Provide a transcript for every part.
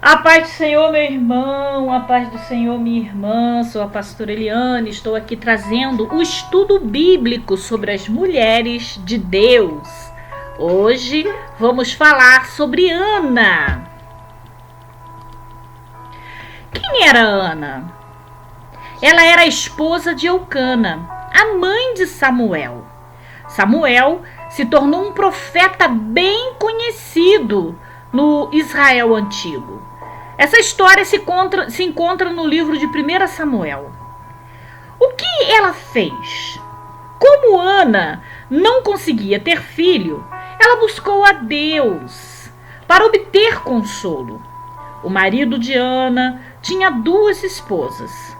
A paz do Senhor, meu irmão, a paz do Senhor, minha irmã. Sou a pastora Eliane, estou aqui trazendo o estudo bíblico sobre as mulheres de Deus. Hoje vamos falar sobre Ana. Quem era Ana? Ela era a esposa de Eucana, a mãe de Samuel. Samuel se tornou um profeta bem conhecido no Israel antigo. Essa história se encontra no livro de 1 Samuel. O que ela fez? Como Ana não conseguia ter filho, ela buscou a Deus para obter consolo. O marido de Ana tinha 2 esposas.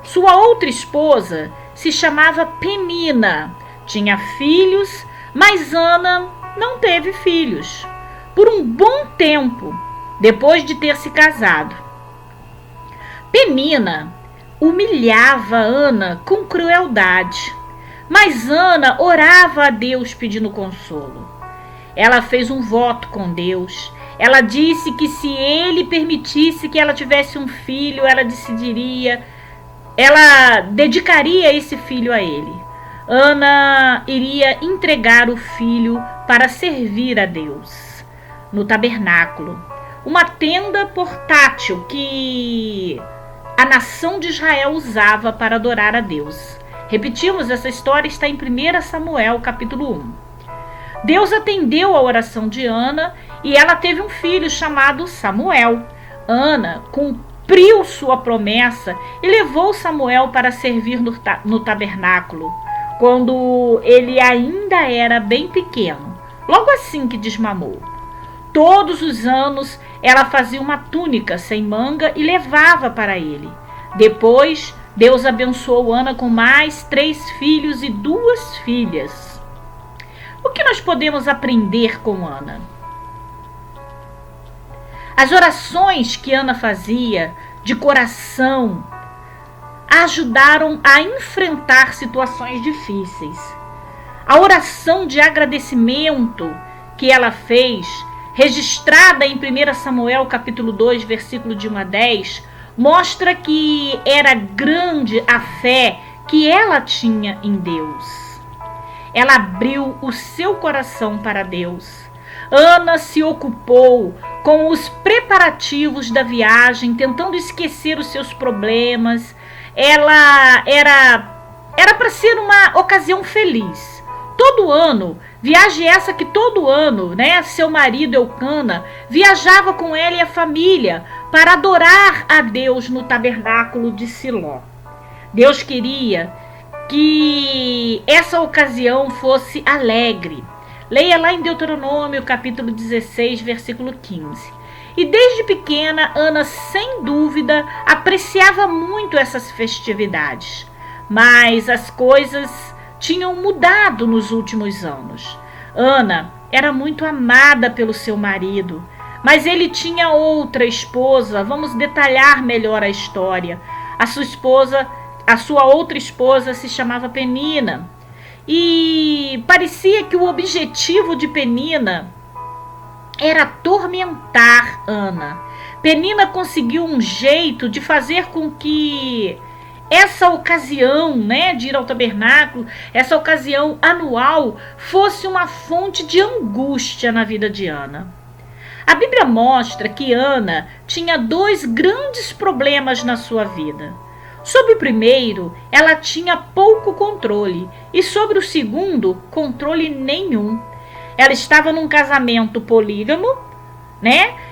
Sua outra esposa se chamava Penina, tinha filhos, mas Ana não teve filhos por um bom tempo depois de ter se casado. Penina humilhava Ana com crueldade, mas Ana orava a Deus pedindo consolo. Ela fez um voto com Deus. Ela disse que se ele permitisse que ela tivesse um filho, ela dedicaria esse filho a ele. Ana iria entregar o filho para servir a Deus no tabernáculo, uma tenda portátil que a nação de Israel usava para adorar a Deus. Repetimos, essa história está em 1 Samuel, capítulo 1. Deus atendeu a oração de Ana e ela teve um filho chamado Samuel. Ana cumpriu sua promessa e levou Samuel para servir no tabernáculo, quando ele ainda era bem pequeno, logo assim que desmamou. Todos os anos ela fazia uma túnica sem manga e levava para ele. Depois, Deus abençoou Ana com mais 3 filhos e 2 filhas. O que nós podemos aprender com Ana? As orações que Ana fazia de coração a ajudaram a enfrentar situações difíceis. A oração de agradecimento que ela fez, registrada em 1 Samuel capítulo 2, versículo de 1 a 10, mostra que era grande a fé que ela tinha em Deus. Ela abriu o seu coração para Deus. Ana se ocupou com os preparativos da viagem, tentando esquecer os seus problemas. Ela era para ser uma ocasião feliz. Todo ano, viagem essa que todo ano, seu marido Eucana viajava com ela e a família para adorar a Deus no tabernáculo de Siló. Deus queria que essa ocasião fosse alegre. Leia lá em Deuteronômio, capítulo 16, versículo 15. E desde pequena, Ana, sem dúvida, apreciava muito essas festividades. Mas as coisas tinham mudado nos últimos anos. Ana era muito amada pelo seu marido, mas ele tinha outra esposa. Vamos detalhar melhor a história. A sua outra esposa se chamava Penina. E parecia que o objetivo de Penina era atormentar Ana. Penina conseguiu um jeito de fazer com que essa ocasião, de ir ao tabernáculo, essa ocasião anual, fosse uma fonte de angústia na vida de Ana. A Bíblia mostra que Ana tinha 2 grandes problemas na sua vida. Sobre o primeiro, ela tinha pouco controle, e sobre o segundo, controle nenhum. Ela estava num casamento polígamo,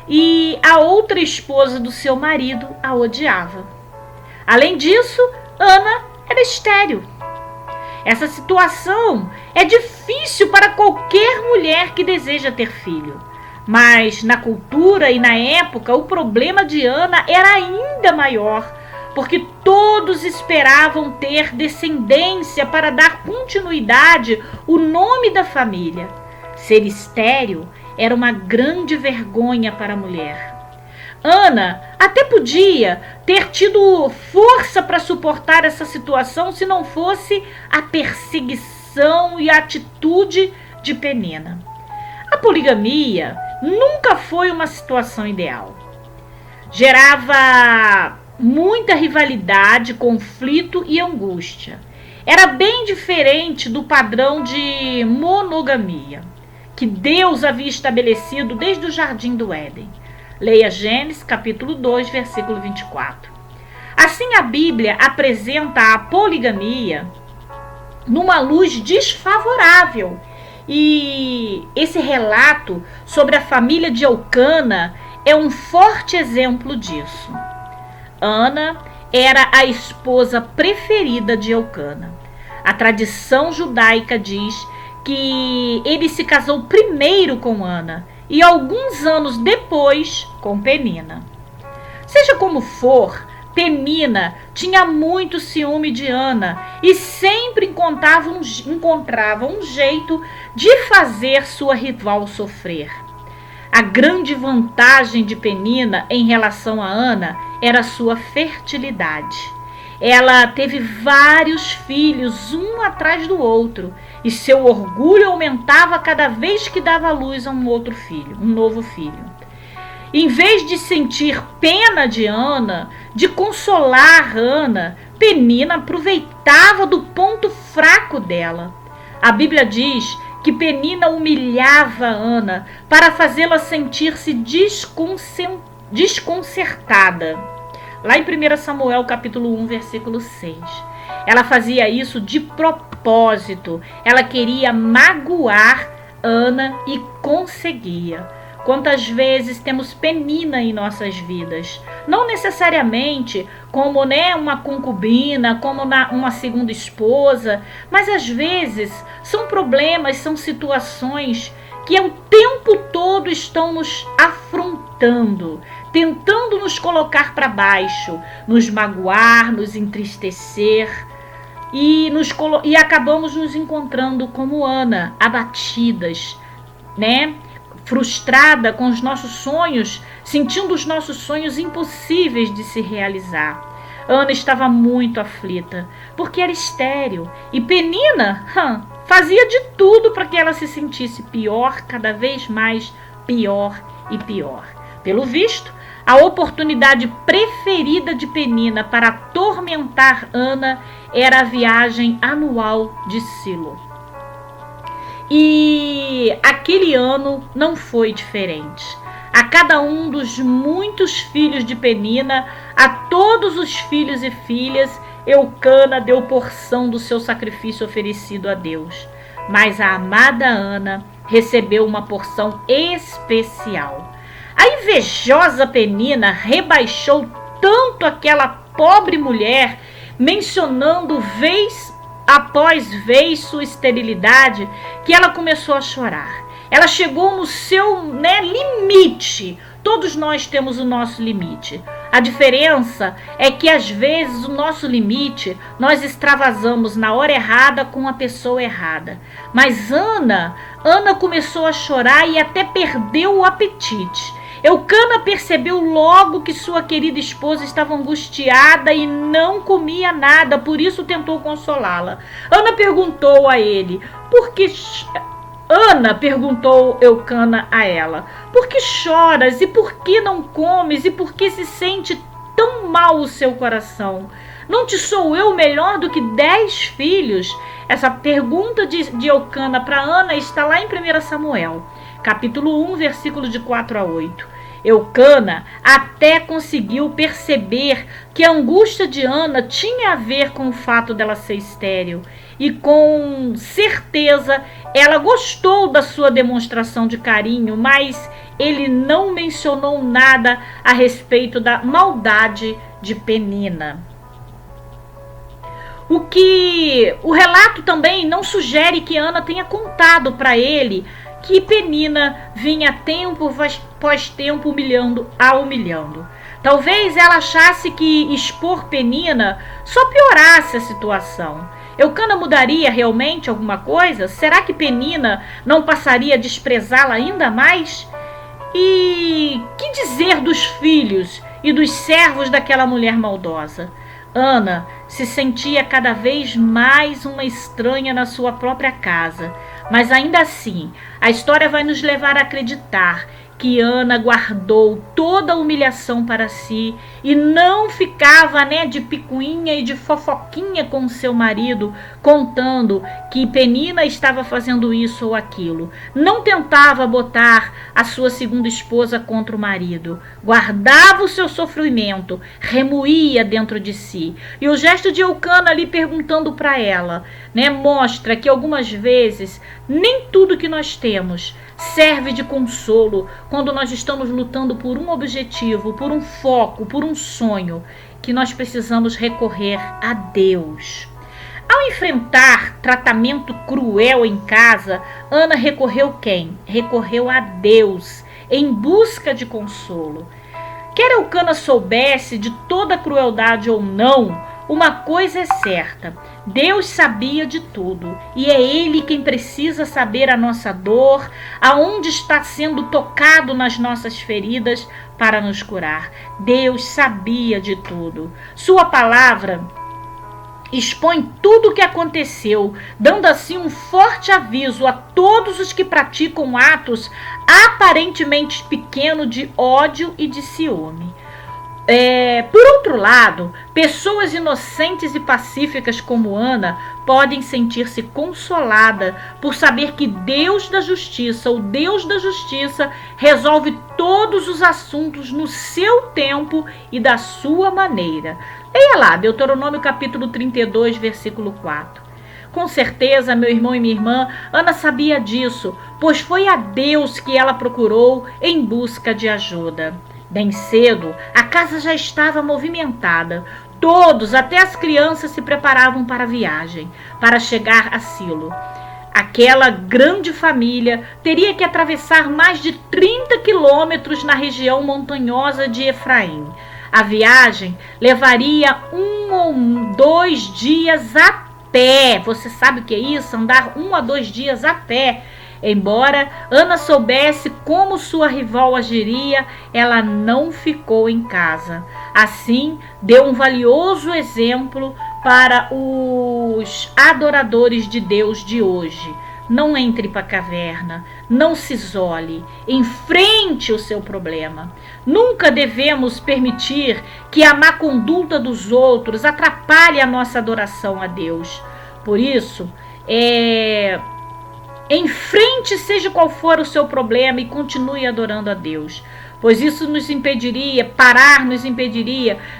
e a outra esposa do seu marido a odiava. Além disso, Ana era estéril. Essa situação é difícil para qualquer mulher que deseja ter filho. Mas na cultura e na época, o problema de Ana era ainda maior, porque todos esperavam ter descendência para dar continuidade ao nome da família. Ser estéril era uma grande vergonha para a mulher. Ana até podia ter tido força para suportar essa situação se não fosse a perseguição e a atitude de Penina. A poligamia nunca foi uma situação ideal. gerava muita rivalidade, conflito e angústia. Era bem diferente do padrão de monogamia que Deus havia estabelecido desde o Jardim do Éden. Leia Gênesis capítulo 2, versículo 24. Assim, a Bíblia apresenta a poligamia numa luz desfavorável. E esse relato sobre a família de Eucana é um forte exemplo disso. Ana era a esposa preferida de Eucana. A tradição judaica diz que ele se casou primeiro com Ana e alguns anos depois com Penina. Seja como for, Penina tinha muito ciúme de Ana e sempre encontrava um jeito de fazer sua rival sofrer. A grande vantagem de Penina em relação a Ana era sua fertilidade. Ela teve vários filhos, um atrás do outro, e seu orgulho aumentava cada vez que dava luz a um novo filho. Em vez de sentir pena de Ana, de consolar Ana, Penina aproveitava do ponto fraco dela. A Bíblia diz que Penina humilhava Ana para fazê-la sentir-se desconcertada. Lá em 1 Samuel capítulo 1, versículo 6. Ela fazia isso de propósito. Ela queria magoar Ana e conseguia. Quantas vezes temos Penina em nossas vidas? Não necessariamente como uma concubina, como uma segunda esposa, mas às vezes são problemas, são situações que o tempo todo estão nos afrontando, tentando nos colocar para baixo, nos magoar, nos entristecer e acabamos nos encontrando como Ana, abatidas, né? Frustrada com os nossos sonhos, sentindo os nossos sonhos impossíveis de se realizar. Ana estava muito aflita, porque era estéril, e Penina fazia de tudo para que ela se sentisse pior, cada vez mais pior e pior. Pelo visto, a oportunidade preferida de Penina para atormentar Ana era a viagem anual de Silo. E aquele ano não foi diferente. A cada um dos muitos filhos de Penina, a todos os filhos e filhas, Eucana deu porção do seu sacrifício oferecido a Deus. Mas a amada Ana recebeu uma porção especial. A invejosa Penina rebaixou tanto aquela pobre mulher, mencionando vez após vez sua esterilidade, que ela começou a chorar. Ela chegou no seu limite. Todos nós temos o nosso limite. A diferença é que às vezes o nosso limite nós extravasamos na hora errada com a pessoa errada. Mas Ana começou a chorar e até perdeu o apetite. Eucana percebeu logo que sua querida esposa estava angustiada e não comia nada, por isso tentou consolá-la. Ana perguntou Eucana a ela, por que choras e por que não comes e por que se sente tão mal o seu coração? Não te sou eu melhor do que 10 filhos? Essa pergunta de Eucana para Ana está lá em 1 Samuel, capítulo 1, versículo de 4 a 8. Eucana até conseguiu perceber que a angústia de Ana tinha a ver com o fato dela ser estéril. E com certeza ela gostou da sua demonstração de carinho, mas ele não mencionou nada a respeito da maldade de Penina. O relato também não sugere que Ana tenha contado para ele que Penina vinha tempo após tempo humilhando. Talvez ela achasse que expor Penina só piorasse a situação. Eucana mudaria realmente alguma coisa? Será que Penina não passaria a desprezá-la ainda mais? E que dizer dos filhos e dos servos daquela mulher maldosa? Ana se sentia cada vez mais uma estranha na sua própria casa. Mas ainda assim, a história vai nos levar a acreditar que Ana guardou toda a humilhação para si e não ficava, de picuinha e de fofoquinha com seu marido, contando que Penina estava fazendo isso ou aquilo. Não tentava botar a sua segunda esposa contra o marido. Guardava o seu sofrimento, remoía dentro de si. E o gesto de Eucana ali perguntando para ela, mostra que algumas vezes nem tudo que nós temos serve de consolo quando nós estamos lutando por um objetivo, por um foco, por um sonho, que nós precisamos recorrer a Deus. Ao enfrentar tratamento cruel em casa, Ana recorreu quem? Recorreu a Deus em busca de consolo. Quer Eucana soubesse de toda a crueldade ou não, uma coisa é certa: Deus sabia de tudo e é Ele quem precisa saber a nossa dor, aonde está sendo tocado nas nossas feridas para nos curar. Deus sabia de tudo. Sua palavra expõe tudo o que aconteceu, dando assim um forte aviso a todos os que praticam atos aparentemente pequenos de ódio e de ciúme. Por outro lado, pessoas inocentes e pacíficas como Ana podem sentir-se consoladas por saber que Deus da Justiça, o Deus da Justiça, resolve todos os assuntos no seu tempo e da sua maneira. Leia lá, Deuteronômio capítulo 32, versículo 4. Com certeza, meu irmão e minha irmã, Ana sabia disso, pois foi a Deus que ela procurou em busca de ajuda. Bem cedo, a casa já estava movimentada. Todos, até as crianças, se preparavam para a viagem, para chegar a Silo. Aquela grande família teria que atravessar mais de 30 quilômetros na região montanhosa de Efraim. A viagem levaria 1 ou 2 dias a pé. Você sabe o que é isso? Andar 1 a 2 dias a pé. Embora Ana soubesse como sua rival agiria, ela não ficou em casa. Assim, deu um valioso exemplo para os adoradores de Deus de hoje. Não entre para a caverna, não se isole, enfrente o seu problema. Nunca devemos permitir que a má conduta dos outros atrapalhe a nossa adoração a Deus. Por isso, enfrente seja qual for o seu problema e continue adorando a Deus, pois isso nos impediria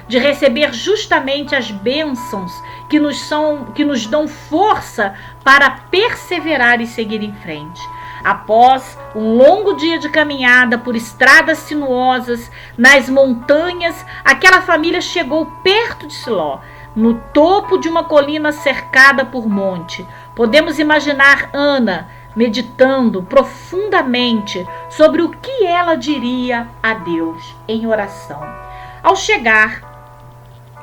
de receber justamente as bênçãos que nos dão força para perseverar e seguir em frente. Após um longo dia de caminhada por estradas sinuosas nas montanhas, aquela família chegou perto de Siló, no topo de uma colina cercada por monte. Podemos imaginar Ana meditando profundamente sobre o que ela diria a Deus em oração. Ao chegar,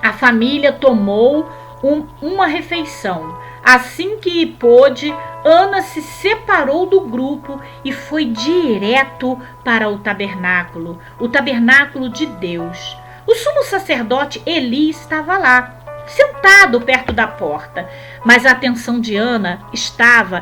a família tomou uma refeição. Assim que pôde, Ana se separou do grupo e foi direto para o tabernáculo de Deus. O sumo sacerdote Eli estava lá, sentado perto da porta, mas a atenção de Ana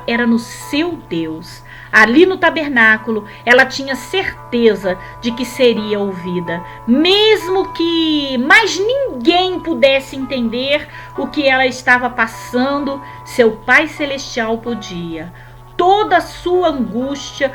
era no seu Deus. Ali no tabernáculo, ela tinha certeza de que seria ouvida, mesmo que mais ninguém pudesse entender o que ela estava passando, seu Pai Celestial podia. Toda a angústia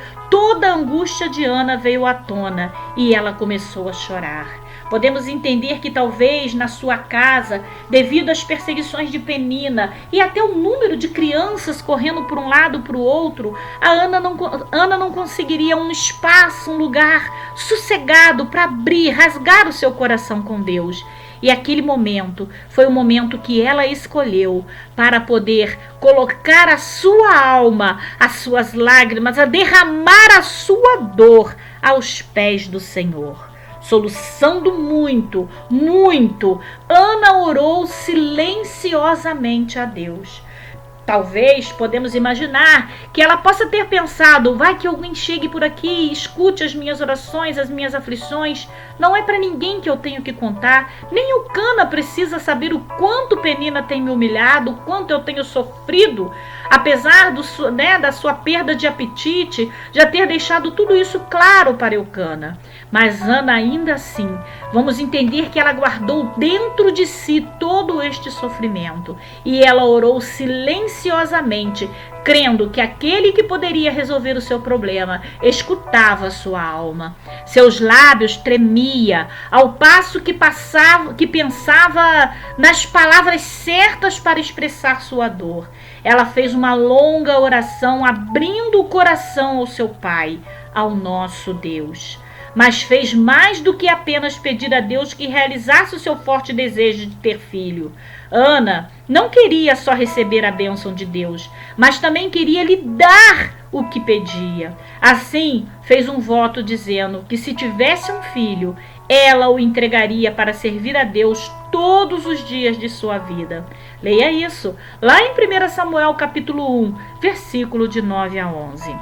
de Ana veio à tona e ela começou a chorar. Podemos entender que talvez na sua casa, devido às perseguições de Penina e até o número de crianças correndo por um lado para o outro, a Ana não conseguiria um espaço, um lugar sossegado para rasgar o seu coração com Deus. E aquele momento foi o momento que ela escolheu para poder colocar a sua alma, as suas lágrimas, a derramar a sua dor aos pés do Senhor. Soluçando muito, Ana orou silenciosamente a Deus. Talvez podemos imaginar que ela possa ter pensado: vai que alguém chegue por aqui e escute as minhas orações, as minhas aflições. Não é para ninguém que eu tenho que contar. Nem o Cana precisa saber o quanto Penina tem me humilhado, o quanto eu tenho sofrido, apesar da sua perda de apetite, já ter deixado tudo isso claro para Eucana. Mas Ana, ainda assim, vamos entender que ela guardou dentro de si todo este sofrimento e ela orou silenciosamente, crendo que aquele que poderia resolver o seu problema escutava sua alma. Seus lábios tremiam, ao passo que pensava nas palavras certas para expressar sua dor. Ela fez uma longa oração, abrindo o coração ao seu Pai, ao nosso Deus. Mas fez mais do que apenas pedir a Deus que realizasse o seu forte desejo de ter filho. Ana não queria só receber a bênção de Deus, mas também queria lhe dar o que pedia. Assim, fez um voto dizendo que se tivesse um filho, ela o entregaria para servir a Deus todos os dias de sua vida. Leia isso lá em 1 Samuel capítulo 1, versículo de 9 a 11.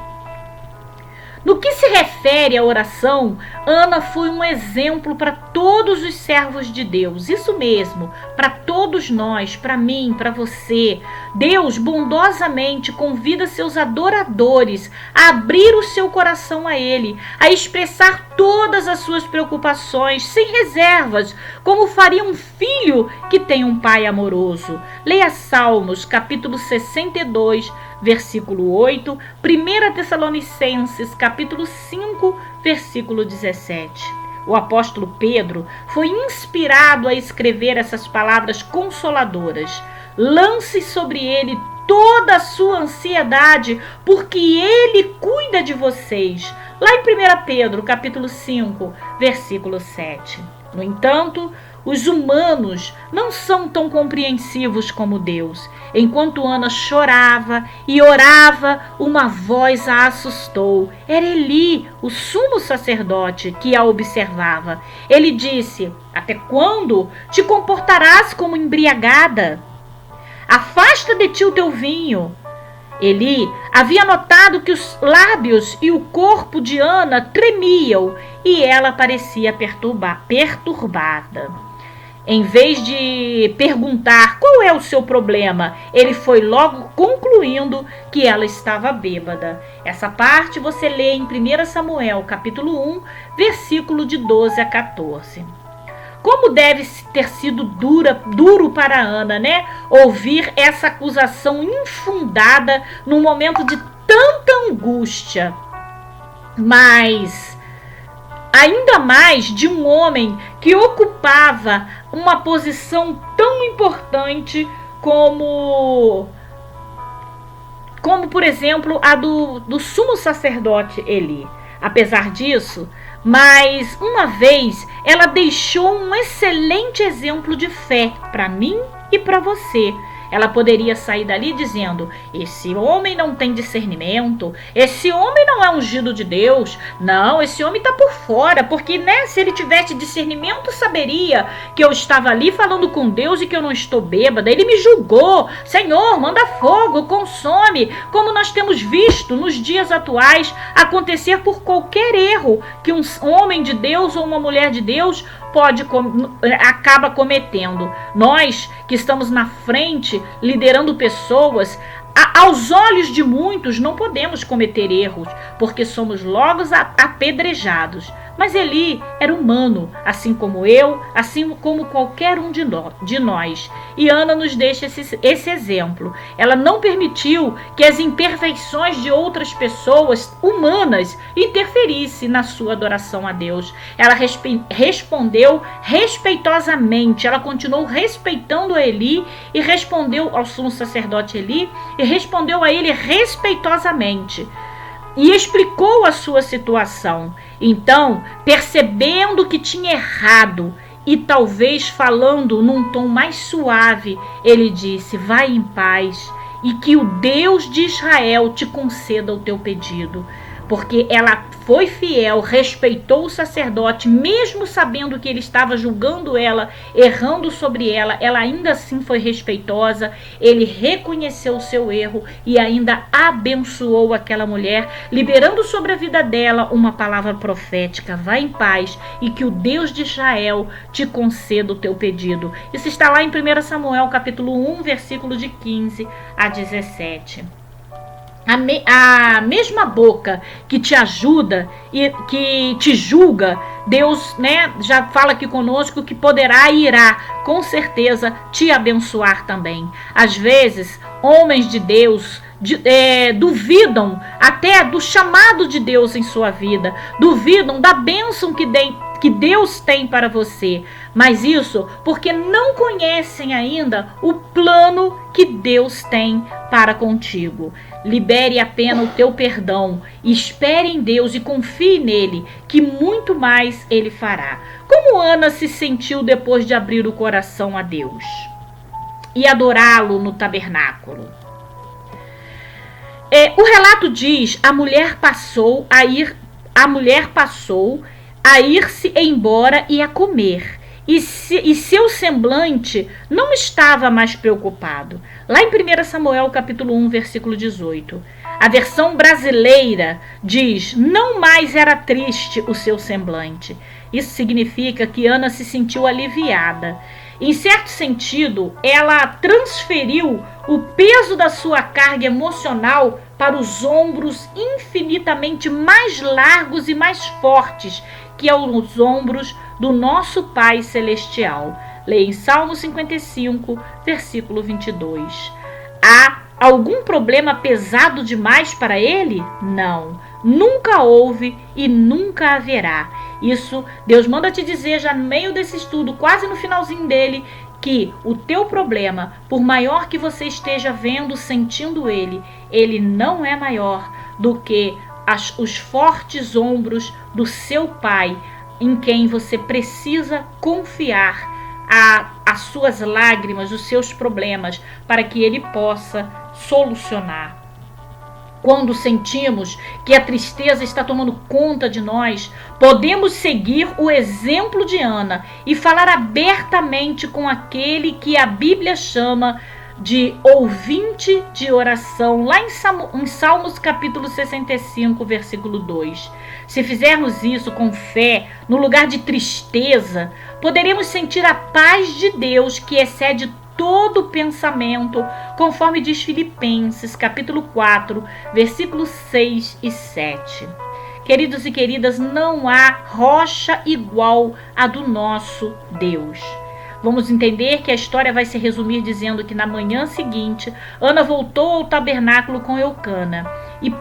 No que se refere à oração, Ana foi um exemplo para todos os servos de Deus. Isso mesmo, para todos nós, para mim, para você. Deus bondosamente convida seus adoradores a abrir o seu coração a Ele, a expressar todas as suas preocupações, sem reservas, como faria um filho que tem um pai amoroso. Leia Salmos, capítulo 62, versículo 8, 1 Tessalonicenses, capítulo 5, versículo 17. O apóstolo Pedro foi inspirado a escrever essas palavras consoladoras. Lance sobre ele toda a sua ansiedade, porque ele cuida de vocês. Lá em 1 Pedro, capítulo 5, versículo 7. No entanto, os humanos não são tão compreensivos como Deus. Enquanto Ana chorava e orava, uma voz a assustou. Era Eli, o sumo sacerdote, que a observava. Ele disse: até quando te comportarás como embriagada? Afasta de ti o teu vinho. Eli havia notado que os lábios e o corpo de Ana tremiam e ela parecia perturbada. Em vez de perguntar qual é o seu problema, ele foi logo concluindo que ela estava bêbada. Essa parte você lê em 1 Samuel, capítulo 1, versículo de 12 a 14. Como deve ter sido duro para Ana, né? Ouvir essa acusação infundada num momento de tanta angústia. Mas ainda mais de um homem que ocupava uma posição tão importante como por exemplo, a do sumo sacerdote Eli. Apesar disso, mais uma vez, ela deixou um excelente exemplo de fé para mim e para você. Ela poderia sair dali dizendo: esse homem não tem discernimento, esse homem não é ungido de Deus, não, esse homem está por fora, porque se ele tivesse discernimento, saberia que eu estava ali falando com Deus e que eu não estou bêbada. Ele me julgou, Senhor, manda fogo, consome, como nós temos visto nos dias atuais acontecer por qualquer erro que um homem de Deus ou uma mulher de Deus acaba cometendo. Nós que estamos na frente, liderando pessoas, aos olhos de muitos não podemos cometer erros, porque somos logo apedrejados. Mas Eli era humano, assim como eu, assim como qualquer um de nós. E Ana nos deixa esse exemplo. Ela não permitiu que as imperfeições de outras pessoas humanas interferissem na sua adoração a Deus. Ela respondeu respeitosamente. Ela continuou respeitando a Eli e respondeu ao sumo sacerdote Eli e respondeu a ele respeitosamente. E explicou a sua situação. Então, percebendo que tinha errado e talvez falando num tom mais suave, ele disse: vai em paz e que o Deus de Israel te conceda o teu pedido. Porque ela foi fiel, respeitou o sacerdote, mesmo sabendo que ele estava julgando ela, errando sobre ela, ela ainda assim foi respeitosa, ele reconheceu o seu erro e ainda abençoou aquela mulher, liberando sobre a vida dela uma palavra profética. Vá em paz e que o Deus de Israel te conceda o teu pedido. Isso está lá em 1 Samuel capítulo 1, versículo de 15 a 17. A mesma boca que te ajuda e que te julga, Deus, já fala aqui conosco que poderá e irá, com certeza, te abençoar também. Às vezes, homens de Deus duvidam até do chamado de Deus em sua vida, duvidam da bênção que Deus tem para você, mas isso porque não conhecem ainda o plano que Deus tem para contigo. Libere apenas o teu perdão, espere em Deus e confie nele, que muito mais ele fará. Como Ana se sentiu depois de abrir o coração a Deus e adorá-lo no tabernáculo? O relato diz: a mulher passou a ir-se embora e a comer, e seu semblante não estava mais preocupado. Lá em 1 Samuel capítulo 1, versículo 18. A versão brasileira diz: não mais era triste o seu semblante. Isso significa que Ana se sentiu aliviada. Em certo sentido, ela transferiu o peso da sua carga emocional para os ombros infinitamente mais largos e mais fortes, que é os ombros do nosso Pai Celestial. Leia em Salmo 55, versículo 22. Há algum problema pesado demais para ele? Não. Nunca houve e nunca haverá. Isso, Deus manda te dizer já no meio desse estudo, quase no finalzinho dele, que o teu problema, por maior que você esteja vendo, sentindo ele não é maior do que os fortes ombros do seu Pai, em quem você precisa confiar as suas lágrimas, os seus problemas, para que ele possa solucionar. Quando sentimos que a tristeza está tomando conta de nós, podemos seguir o exemplo de Ana e falar abertamente com aquele que a Bíblia chama de ouvinte de oração, lá em Salmos capítulo 65, versículo 2. Se fizermos isso com fé, no lugar de tristeza, poderemos sentir a paz de Deus que excede todo pensamento, conforme diz Filipenses capítulo 4, versículos 6 e 7. Queridos e queridas, não há rocha igual à do nosso Deus. Vamos entender que a história vai se resumir dizendo que na manhã seguinte, Ana voltou ao tabernáculo com Eucana. E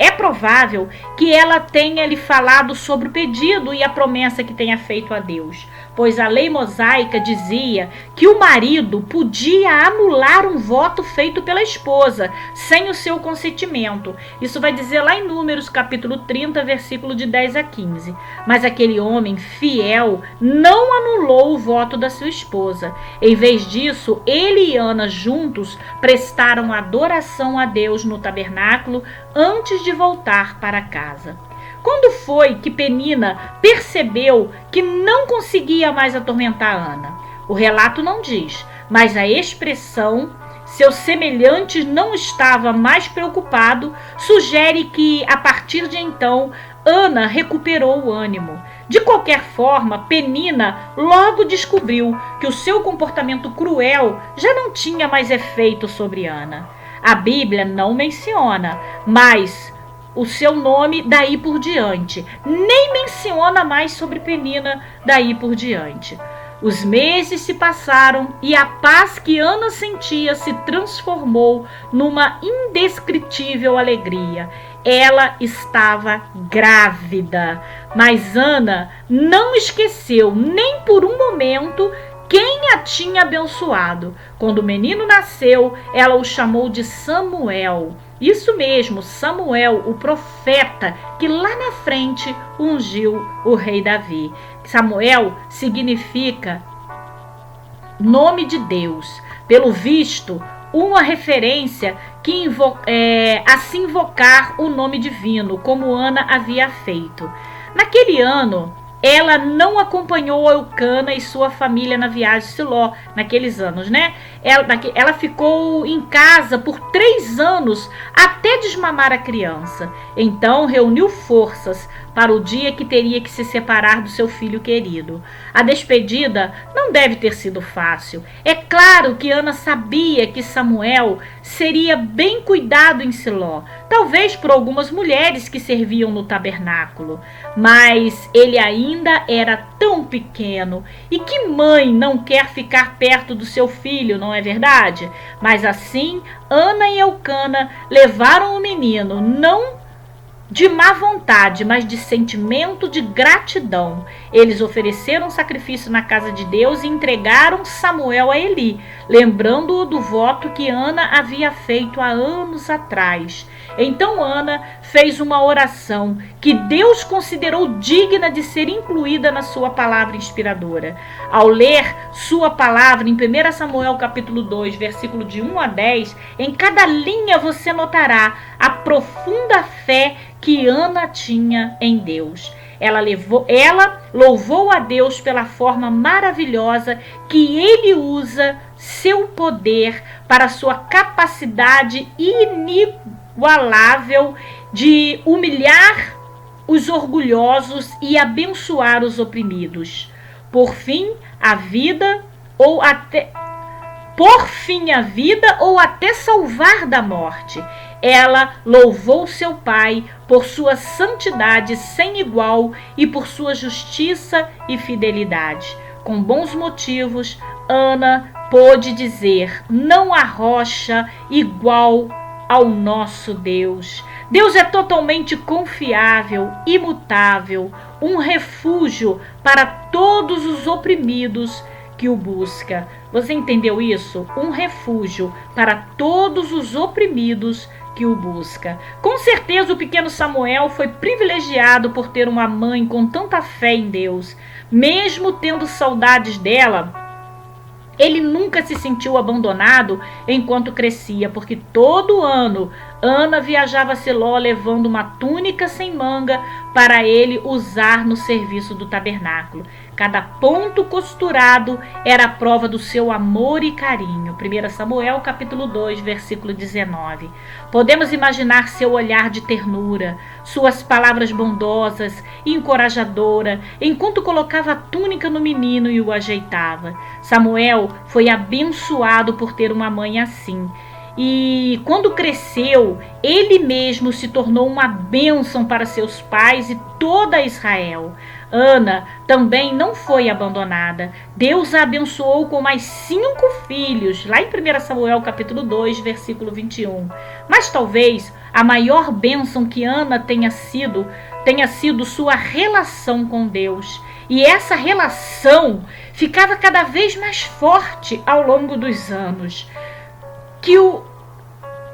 é provável que ela tenha lhe falado sobre o pedido e a promessa que tenha feito a Deus, pois a lei mosaica dizia que o marido podia anular um voto feito pela esposa, sem o seu consentimento. Isso vai dizer lá em Números capítulo 30, versículo de 10 a 15. Mas aquele homem fiel não anulou o voto da sua esposa. Em vez disso, ele e Ana juntos prestaram adoração a Deus no tabernáculo antes de voltar para casa. Quando foi que Penina percebeu que não conseguia mais atormentar Ana? O relato não diz, mas a expressão "seu semelhante não estava mais preocupado" sugere que, a partir de então, Ana recuperou o ânimo. De qualquer forma, Penina logo descobriu que o seu comportamento cruel já não tinha mais efeito sobre Ana. A Bíblia não menciona, mas o seu nome daí por diante. Nem menciona mais sobre Penina daí por diante. Os meses se passaram e a paz que Ana sentia se transformou numa indescritível alegria. Ela estava grávida, mas Ana não esqueceu nem por um momento quem a tinha abençoado. Quando o menino nasceu, ela o chamou de Samuel. Isso mesmo, Samuel, o profeta que lá na frente ungiu o rei Davi. Samuel significa nome de Deus. Pelo visto, uma referência assim invocar o nome divino, como Ana havia feito. Naquele ano, ela não acompanhou Eucana e sua família na viagem de Siló, naqueles anos, né? Ela ficou em casa por 3 anos até desmamar a criança. Então reuniu forças para o dia que teria que se separar do seu filho querido. A despedida não deve ter sido fácil. É claro que Ana sabia que Samuel seria bem cuidado em Siló, talvez por algumas mulheres que serviam no tabernáculo, mas ele ainda era tão pequeno. E que mãe não quer ficar perto do seu filho, não é verdade? Mas assim, Ana e Eucana levaram o menino, não de má vontade, mas de sentimento de gratidão. Eles ofereceram sacrifício na casa de Deus e entregaram Samuel a Eli, lembrando-o do voto que Ana havia feito há anos atrás. Então Ana fez uma oração que Deus considerou digna de ser incluída na sua palavra inspiradora. Ao ler sua palavra em 1 Samuel capítulo 2, versículo de 1 a 10, em cada linha você notará a profunda fé que Ana tinha em Deus. Ela louvou a Deus pela forma maravilhosa que Ele usa seu poder para sua capacidade inigualável de humilhar os orgulhosos e abençoar os oprimidos. Por fim, a vida ou até salvar da morte. Ela louvou seu pai por sua santidade sem igual e por sua justiça e fidelidade. Com bons motivos, Ana pôde dizer: não há rocha igual ao nosso Deus. Deus é totalmente confiável, imutável, um refúgio para todos os oprimidos que o busca. Você entendeu isso? Um refúgio para todos os oprimidos que o busca. Com certeza o pequeno Samuel foi privilegiado por ter uma mãe com tanta fé em Deus. Mesmo tendo saudades dela, ele nunca se sentiu abandonado enquanto crescia, porque todo ano Ana viajava a Siló levando uma túnica sem manga para ele usar no serviço do tabernáculo. Cada ponto costurado era a prova do seu amor e carinho. 1 Samuel capítulo 2, versículo 19. Podemos imaginar seu olhar de ternura, suas palavras bondosas e encorajadoras, enquanto colocava a túnica no menino e o ajeitava. Samuel foi abençoado por ter uma mãe assim. E quando cresceu, ele mesmo se tornou uma bênção para seus pais e toda Israel. Ana também não foi abandonada. Deus a abençoou com mais 5 filhos, lá em 1 Samuel capítulo 2, versículo 21. Mas talvez a maior bênção que Ana tenha sido sua relação com Deus. E essa relação ficava cada vez mais forte ao longo dos anos. Que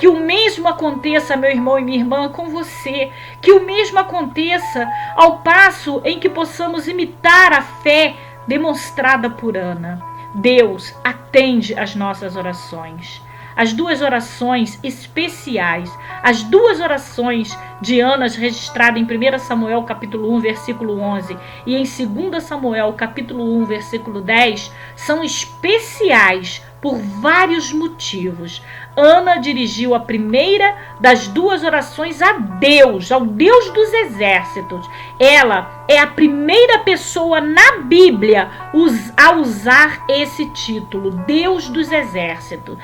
o mesmo aconteça, meu irmão e minha irmã, com você. Que o mesmo aconteça ao passo em que possamos imitar a fé demonstrada por Ana. Deus atende às nossas orações. As 2 orações especiais, as 2 orações de Ana registradas em 1 Samuel capítulo 1, versículo 11 e em 2 Samuel capítulo 1, versículo 10, são especiais por vários motivos. Ana dirigiu a primeira das 2 orações a Deus, ao Deus dos exércitos. Ela é a primeira pessoa na Bíblia a usar esse título, Deus dos exércitos.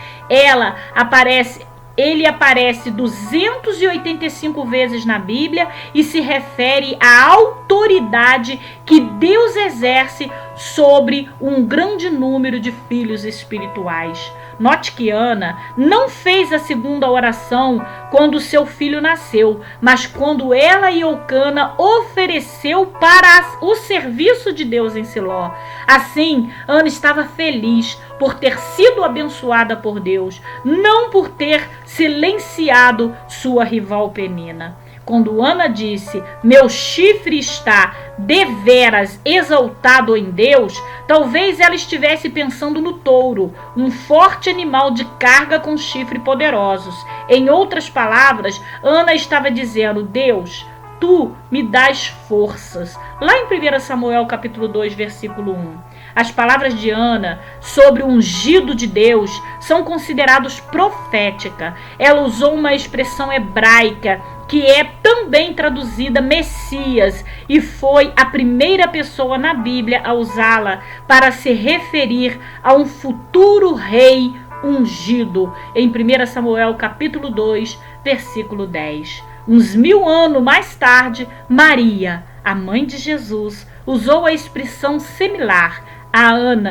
Ele aparece 285 vezes na Bíblia e se refere à autoridade que Deus exerce sobre um grande número de filhos espirituais. Note que Ana não fez a segunda oração quando seu filho nasceu, mas quando ela e Eucana ofereceu para o serviço de Deus em Siló. Assim, Ana estava feliz por ter sido abençoada por Deus, não por ter silenciado sua rival Penina. Quando Ana disse, meu chifre está deveras exaltado em Deus, talvez ela estivesse pensando no touro, um forte animal de carga com chifre poderosos. Em outras palavras, Ana estava dizendo, Deus, tu me dás forças. Lá em 1 Samuel capítulo 2, versículo 1. As palavras de Ana sobre o ungido de Deus são consideradas proféticas. Ela usou uma expressão hebraica que é também traduzida Messias e foi a primeira pessoa na Bíblia a usá-la para se referir a um futuro rei ungido. Em 1 Samuel capítulo 2, versículo 10. Uns 1000 anos mais tarde, Maria, a mãe de Jesus, usou a expressão similar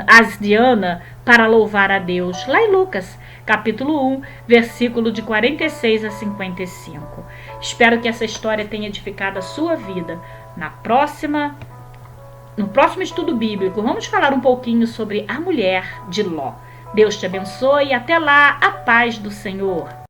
as de Ana para louvar a Deus, lá em Lucas, capítulo 1, versículo de 46 a 55. Espero que essa história tenha edificado a sua vida. No próximo estudo bíblico, vamos falar um pouquinho sobre a mulher de Ló. Deus te abençoe e até lá, a paz do Senhor.